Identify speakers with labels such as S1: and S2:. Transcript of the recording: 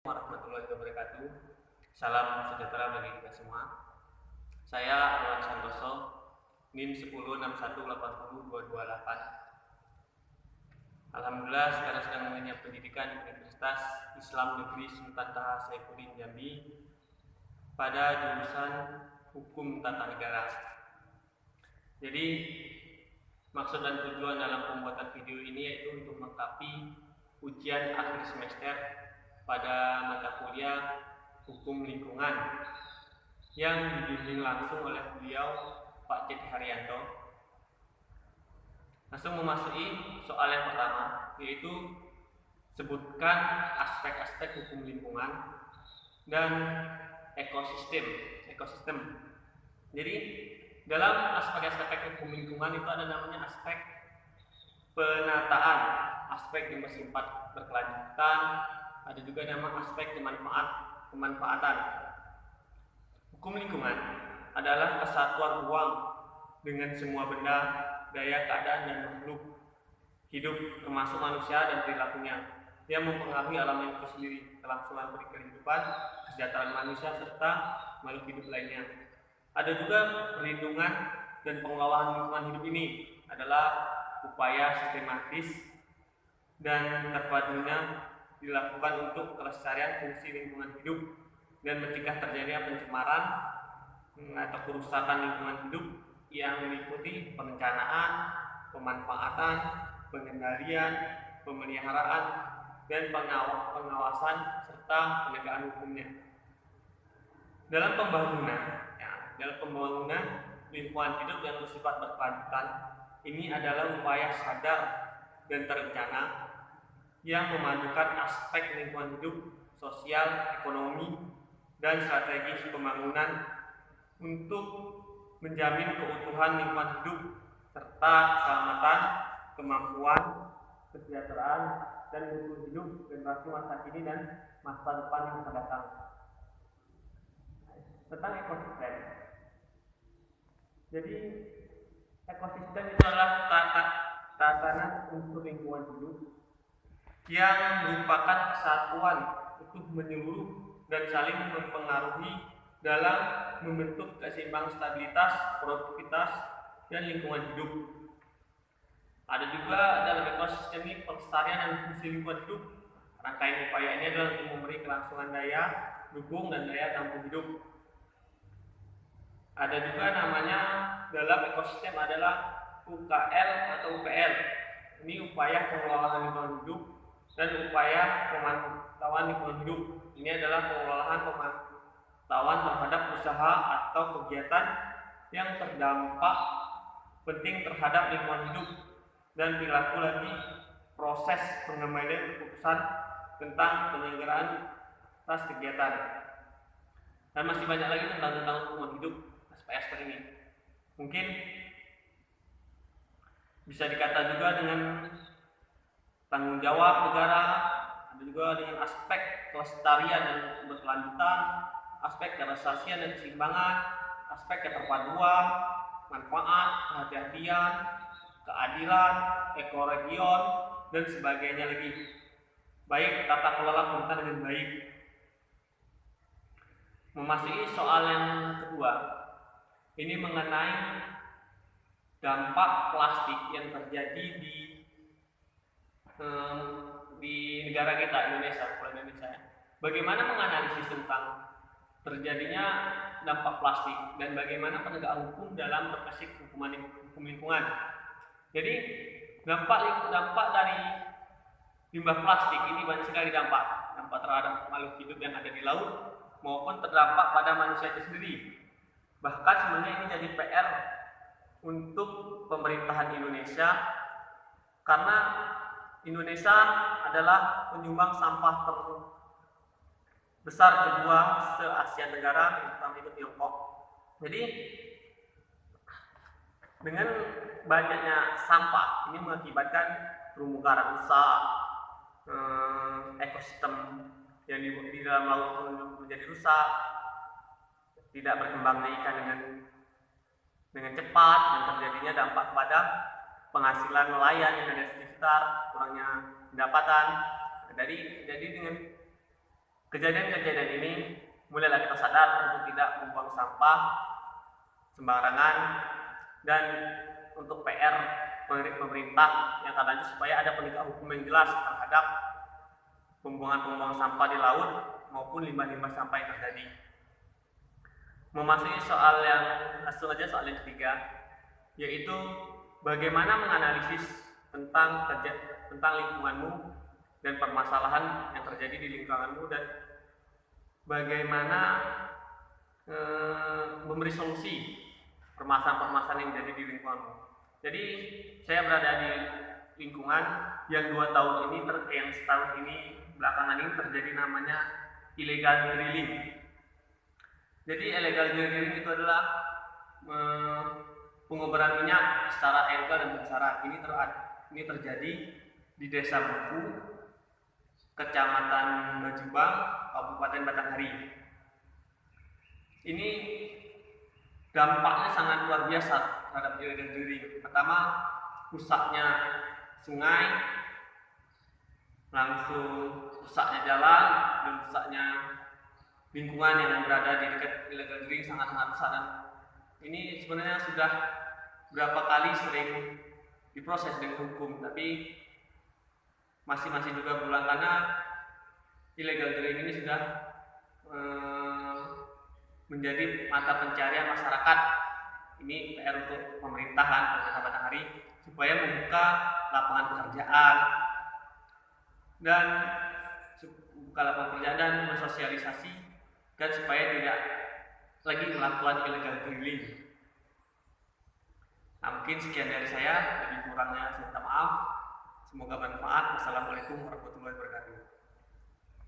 S1: Warahmatullahi wabarakatuh. Salam sejahtera bagi kita semua. Saya Alwan Santoso, NIM 1061800228. Alhamdulillah sekarang sedang mengenyam pendidikan di Universitas Islam Negeri Sultan Taha Saifuddin Jambi pada jurusan Hukum Tata Negara. Jadi maksud dan tujuan dalam pembuatan video ini yaitu untuk melengkapi ujian akhir semester pada mata kuliah Hukum Lingkungan yang dibimbing langsung oleh beliau Pak Ceti Haryanto. Langsung memasuki soal yang pertama, yaitu sebutkan aspek-aspek hukum lingkungan dan ekosistem. Jadi dalam aspek-aspek hukum lingkungan itu ada namanya aspek penataan, aspek yang bersifat berkelanjutan, ada juga nama aspek pemanfaatan. Hukum lingkungan adalah kesatuan ruang dengan semua benda, daya, keadaan, dan makhluk hidup termasuk manusia dan perilakunya yang mempengaruhi alam itu sendiri, kelangsungan berkehidupan, kesejahteraan manusia, serta makhluk hidup lainnya. Ada juga perlindungan dan pengelolaan lingkungan hidup ini adalah upaya sistematis dan terpadunya dilakukan untuk kelestarian fungsi lingkungan hidup dan mencegah terjadinya pencemaran atau kerusakan lingkungan hidup yang meliputi perencanaan, pemanfaatan, pengendalian, pemeliharaan, dan pengawasan serta penegakan hukumnya. Dalam pembangunan lingkungan hidup yang bersifat berkelanjutan, ini adalah upaya sadar dan terencana yang memadukan aspek lingkungan hidup, sosial, ekonomi, dan strategis pembangunan untuk menjamin keutuhan lingkungan hidup serta keselamatan, kemampuan, kesejahteraan, dan mutu hidup generasi masa kini dan masa depan yang akan datang. Tentang ekosistem. Jadi ekosistem itu adalah tatanan unsur lingkungan hidup yang merupakan kesatuan utuh menyeluruh dan saling mempengaruhi dalam membentuk keseimbangan stabilitas, produktivitas, dan lingkungan hidup. Ada juga dalam ekosistem ini pelestarian dan fungsi lingkungan hidup. Rangkaian upaya ini adalah untuk memberi kelangsungan daya dukung dan daya tampung hidup. Ada juga namanya dalam ekosistem adalah UKL atau UPL. Ini upaya pengelolaan lingkungan hidup dan upaya pemantauan lingkungan hidup. Ini adalah pengelolaan pemantauan terhadap usaha atau kegiatan yang terdampak penting terhadap lingkungan hidup dan berlaku lagi proses pengambilan keputusan tentang penyelenggaraan atas kegiatan. Dan masih banyak lagi tentang lingkungan hidup aspek-aspek ini. Mungkin bisa dikata juga dengan tanggung jawab negara, ada juga dengan aspek kelestarian dan berkelanjutan, aspek kerasasian dan keseimbangan, aspek keterpaduan, manfaat, kehati-hatian, keadilan, ekoregion, dan sebagainya lagi. Baik tata kelola pemerintahan dengan baik. Memasuki soal yang kedua, ini mengenai dampak plastik yang terjadi di negara kita, Indonesia. Bagaimana menganalisis tentang terjadinya dampak plastik dan bagaimana penegakan hukum dalam berbasis hukum lingkungan. Jadi dampak dari limbah plastik ini banyak sekali dampak terhadap makhluk hidup yang ada di laut maupun terdampak pada manusia itu sendiri. Bahkan sebenarnya ini jadi PR untuk pemerintahan Indonesia karena Indonesia adalah penyumbang sampah terbesar kedua se-Asia Tenggara, yang pertama itu Tiongkok. Jadi dengan banyaknya sampah ini mengakibatkan terumbu karang rusak, ekosistem yang di dalam laut menjadi rusak, tidak berkembangnya ikan dengan cepat, dan terjadinya dampak pada penghasilan nelayan yang ada di sekitar, kurangnya pendapatan. Jadi dengan Kejadian-kejadian ini mulailah kita sadar untuk tidak membuang sampah sembarangan, dan untuk PR pemerintah yang katanya supaya ada penegak hukum yang jelas terhadap pembuangan sampah di laut maupun limbah-limbah sampah yang terjadi. Memasuki langsung aja soal yang ketiga, yaitu bagaimana menganalisis tentang lingkunganmu dan permasalahan yang terjadi di lingkunganmu, dan bagaimana memberi solusi permasalahan-permasalahan yang jadi di lingkunganmu. Jadi saya berada di lingkungan yang 2 tahun ini yang setahun ini belakangan ini terjadi namanya illegal drilling. Jadi illegal drilling itu adalah pengoboran minyak secara ilegal dan bersyarat. Ini terjadi di Desa Buku, Kecamatan Bajubang, Kabupaten Batanghari. Ini dampaknya sangat luar biasa terhadap illegal drilling. Pertama, rusaknya sungai, langsung rusaknya jalan, dan rusaknya lingkungan yang berada di dekat illegal drilling sangat-sangat rusak. Dan ini sebenarnya sudah berapa kali sering diproses dengan hukum, tapi masih juga berulang karena illegal drilling ini sudah menjadi mata pencarian masyarakat. Ini PR untuk pemerintahan Kabupaten Batanghari supaya membuka lapangan pekerjaan dan mensosialisasi, dan supaya tidak lagi melakukan illegal drilling. Nah, mungkin sekian dari saya, lebih kurangnya saya minta maaf. Semoga bermanfaat. Wassalamualaikum warahmatullahi wabarakatuh.